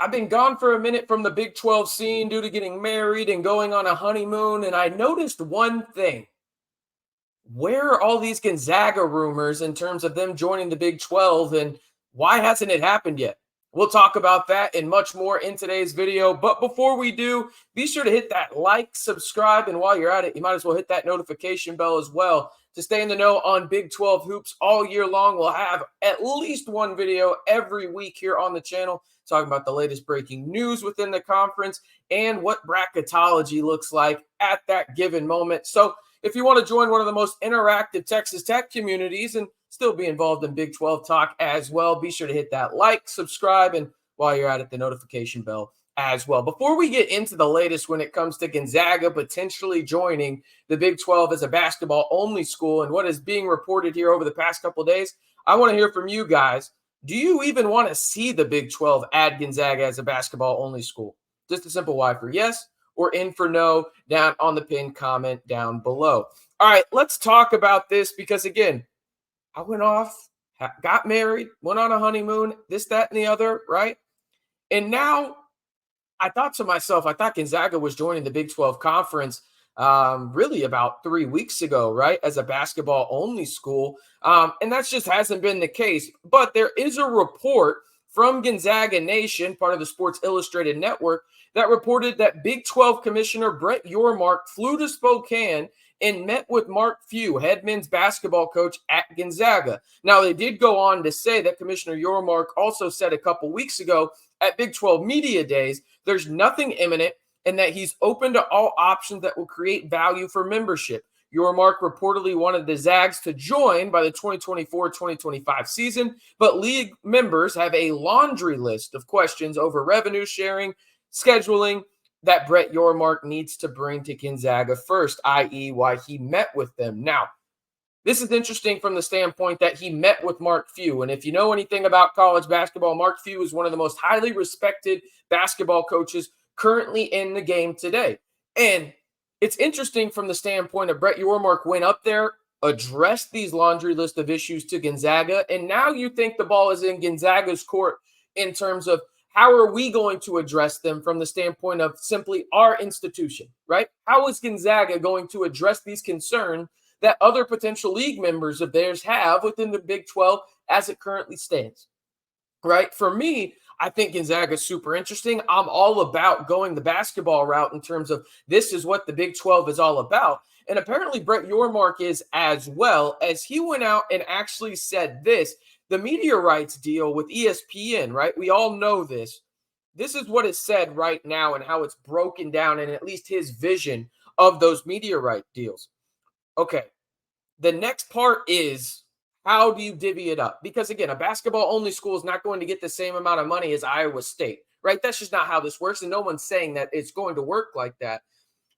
I've been gone for a minute from the Big 12 scene due to getting married and going on a honeymoon, and I noticed one thing. Where are all these Gonzaga rumors in terms of them joining the Big 12, and why hasn't it happened yet? We'll talk about that and much more in today's video. But before we do, be sure to hit that like, subscribe, and while you're at it, you might as well hit that notification bell as well to stay in the know on Big 12 hoops all year long. We'll have at least one video every week here on the channel talking about the latest breaking news within the conference and what bracketology looks like at that given moment. So if you want to join one of the most interactive Texas Tech communities and still be involved in Big 12 talk as well, be sure to hit that like, subscribe, and while you're at it, the notification bell as well. Before we get into the latest when it comes to Gonzaga potentially joining the Big 12 as a basketball-only school and what is being reported here over the past couple of days, I want to hear from you guys. Do you even want to see the Big 12 add Gonzaga as a basketball-only school? Just a simple Y for yes or in for no down on the pinned comment down below. All right, let's talk about this because, again, I went off, got married, went on a honeymoon, this, that, and the other, right? And now I thought to myself, I thought Gonzaga was joining the Big 12 conference really about 3 weeks ago, right, as a basketball-only school. And that just hasn't been the case. But there is a report from Gonzaga Nation, part of the Sports Illustrated Network, that reported that Big 12 Commissioner Brett Yormakr flew to Spokane and met with Mark Few, head men's basketball coach at Gonzaga. Now, they did go on to say that Commissioner Yormark also said a couple weeks ago at Big 12 Media Days, there's nothing imminent and that he's open to all options that will create value for membership. Yormark reportedly wanted the Zags to join by the 2024-2025 season, but league members have a laundry list of questions over revenue sharing, scheduling, that Brett Yormark needs to bring to Gonzaga first, i.e. why he met with them. Now, this is interesting from the standpoint that he met with Mark Few. And if you know anything about college basketball, Mark Few is one of the most highly respected basketball coaches currently in the game today. And it's interesting from the standpoint of Brett Yormark went up there, addressed these laundry list of issues to Gonzaga, and now you think the ball is in Gonzaga's court in terms of how are we going to address them from the standpoint of simply our institution, right? How is Gonzaga going to address these concerns that other potential league members of theirs have within the Big 12 as it currently stands, right? For me, I think Gonzaga is super interesting. I'm all about going the basketball route in terms of this is what the Big 12 is all about. And apparently Brett Yormark is as well, as he went out and actually said this. The media rights deal with ESPN, right? We all know this. This is what is said right now and how it's broken down and at least his vision of those media right deals. Okay, the next part is how do you divvy it up? Because, again, a basketball-only school is not going to get the same amount of money as Iowa State, right? That's just not how this works, and no one's saying that it's going to work like that.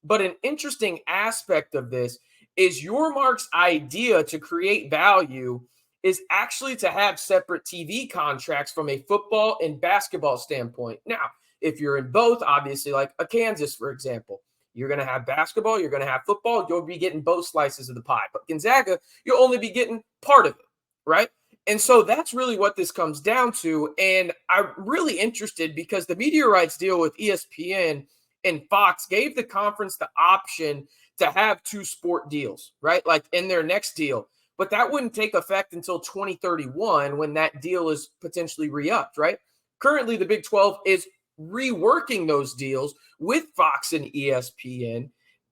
But an interesting aspect of this is Yormark's idea to create value is actually to have separate TV contracts from a football and basketball standpoint. Now, if you're in both, obviously, like a Kansas, for example, you're going to have basketball, you're going to have football, you'll be getting both slices of the pie. But Gonzaga, you'll only be getting part of it, right? And so that's really what this comes down to. And I'm really interested because the media rights deal with ESPN and Fox gave the conference the option to have two sport deals, right? Like in their next deal. But that wouldn't take effect until 2031 when that deal is potentially re-upped, right? Currently, the Big 12 is reworking those deals with Fox and ESPN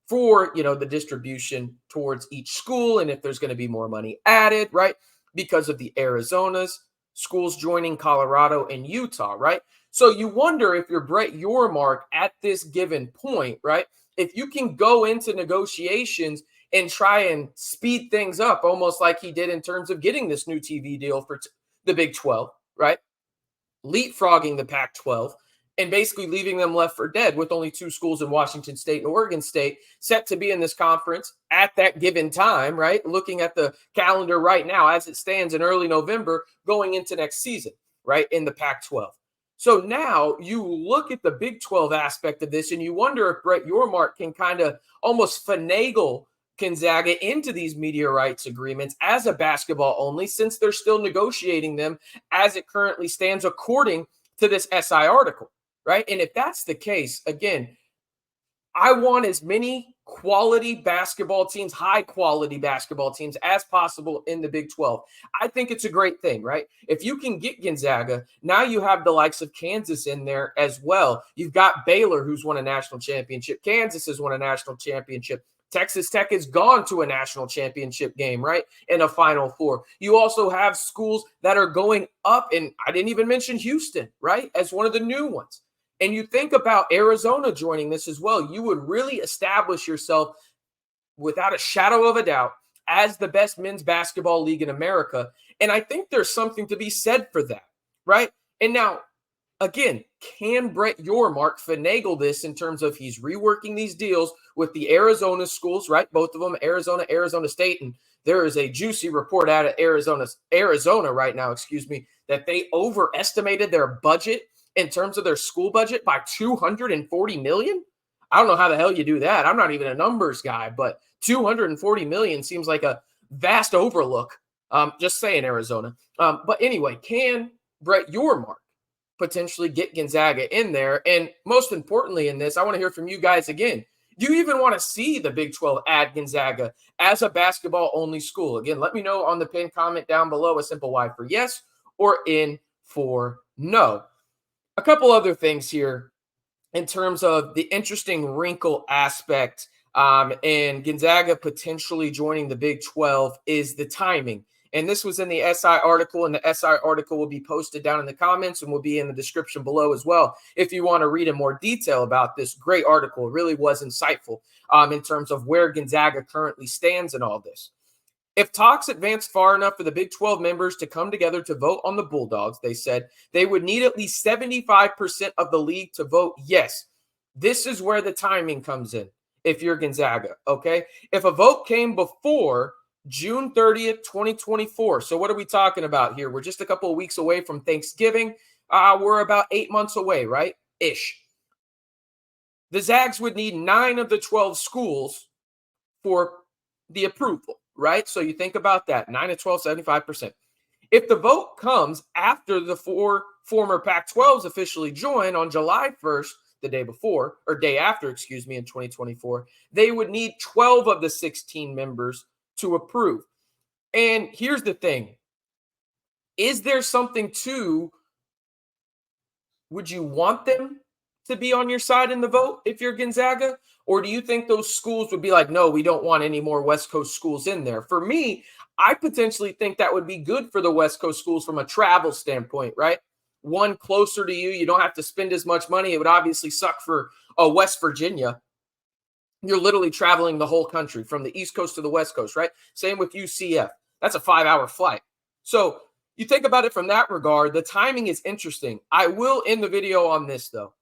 for, the distribution towards each school and if there's going to be more money added, right? Because of the Arizona's schools joining Colorado and Utah, right? So you wonder if you're Brett Yormark at this given point, right? If you can go into negotiations and try and speed things up, almost like he did in terms of getting this new TV deal for the Big 12, right? Leapfrogging the Pac-12 and basically leaving them left for dead with only two schools in Washington State and Oregon State set to be in this conference at that given time, right? Looking at the calendar right now as it stands in early November going into next season, right, in the Pac-12. So now you look at the Big 12 aspect of this and you wonder if Brett Yormark can kind of almost finagle Gonzaga into these media rights agreements as a basketball only, since they're still negotiating them as it currently stands according to this SI article, right? And if that's the case, again, I want as many quality basketball teams, high quality basketball teams as possible in the Big 12. I think it's a great thing, right? If you can get Gonzaga, now you have the likes of Kansas in there as well. You've got Baylor, who's won a national championship. Kansas has won a national championship. Texas Tech has gone to a national championship game, right? In a Final Four. You also have schools that are going up, and I didn't even mention Houston, right? As one of the new ones. And you think about Arizona joining this as well, you would really establish yourself without a shadow of a doubt as the best men's basketball league in America. And I think there's something to be said for that, right? And now, again, can Brett Yormark finagle this in terms of he's reworking these deals with the Arizona schools, right? Both of them, Arizona, Arizona State. And there is a juicy report out of Arizona right now, that they overestimated their budget in terms of their school budget by $240 million. I don't know how the hell you do that. I'm not even a numbers guy, but $240 million seems like a vast overlook. Just saying, Arizona. But anyway, can Brett Yormark potentially get Gonzaga in there? And most importantly in this, I want to hear from you guys again. Do you even want to see the Big 12 add Gonzaga as a basketball-only school? Again, let me know on the pinned comment down below, a simple Y for yes or in for no. A couple other things here in terms of the interesting wrinkle aspect and Gonzaga potentially joining the Big 12 is the timing. And this was in the SI article, and the SI article will be posted down in the comments and will be in the description below as well. If you want to read in more detail about this great article, it really was insightful in terms of where Gonzaga currently stands in all this. If talks advance far enough for the Big 12 members to come together to vote on the Bulldogs, they said they would need at least 75% of the league to vote yes. This is where the timing comes in if you're Gonzaga, okay? If a vote came before June 30th, 2024, so what are we talking about here? We're just a couple of weeks away from Thanksgiving. We're about 8 months away, right? Ish. The Zags would need 9 of the 12 schools for the approval. Right? So you think about that, 9 of 12, 75%. If the vote comes after the 4 former Pac-12s officially join on July 1st, the day before, or day after, in 2024, they would need 12 of the 16 members to approve. And here's the thing. Is there something would you want them to be on your side in the vote if you're Gonzaga? Or do you think those schools would be like, no, we don't want any more West Coast schools in there? For me, I potentially think that would be good for the West Coast schools from a travel standpoint, right? One closer to you. You don't have to spend as much money. It would obviously suck for West Virginia. You're literally traveling the whole country from the East Coast to the West Coast, right? Same with UCF. That's a 5-hour flight. So you think about it from that regard, the timing is interesting. I will end the video on this, though.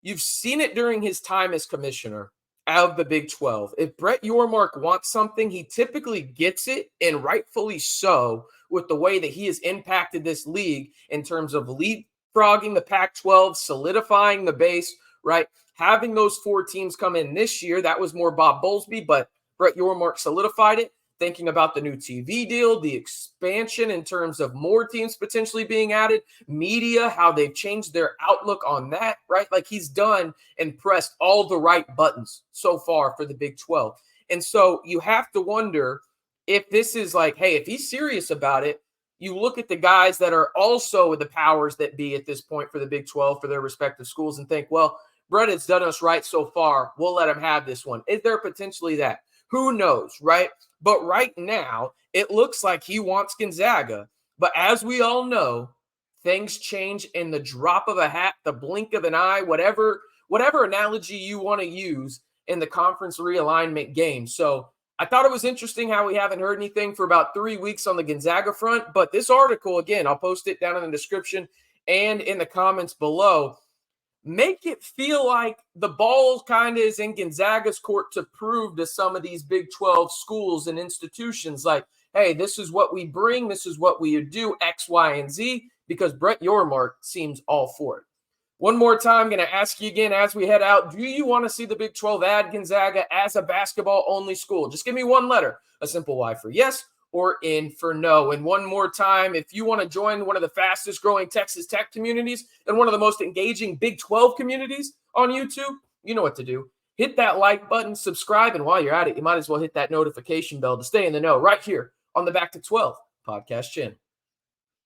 You've seen it during his time as commissioner of the Big 12. If Brett Yormark wants something, he typically gets it, and rightfully so, with the way that he has impacted this league in terms of leapfrogging the Pac-12, solidifying the base, right? Having those 4 teams come in this year, that was more Bob Bowlesby, but Brett Yormark solidified it. Thinking about the new TV deal, the expansion in terms of more teams potentially being added, media, how they've changed their outlook on that, right? Like he's done and pressed all the right buttons so far for the Big 12. And so you have to wonder if this is like, hey, if he's serious about it, you look at the guys that are also the powers that be at this point for the Big 12 for their respective schools and think, well, Brett has done us right so far. We'll let him have this one. Is there potentially that? Who knows, right? But right now, it looks like he wants Gonzaga. But as we all know, things change in the drop of a hat, the blink of an eye, whatever analogy you want to use in the conference realignment game. So I thought it was interesting how we haven't heard anything for about 3 weeks on the Gonzaga front. But this article, again, I'll post it down in the description and in the comments below. Make it feel like the ball kind of is in Gonzaga's court to prove to some of these Big 12 schools and institutions like, hey, this is what we bring, this is what we do, X, Y, and Z, because Brett Yormark seems all for it. One more time, I'm going to ask you again as we head out, do you want to see the Big 12 add Gonzaga as a basketball-only school? Just give me one letter, a simple Y for yes or in for no. And one more time, if you want to join one of the fastest growing Texas Tech communities and one of the most engaging Big 12 communities on YouTube, you know what to do. Hit that like button, subscribe, and while you're at it, you might as well hit that notification bell to stay in the know right here on the Back to 12 podcast channel.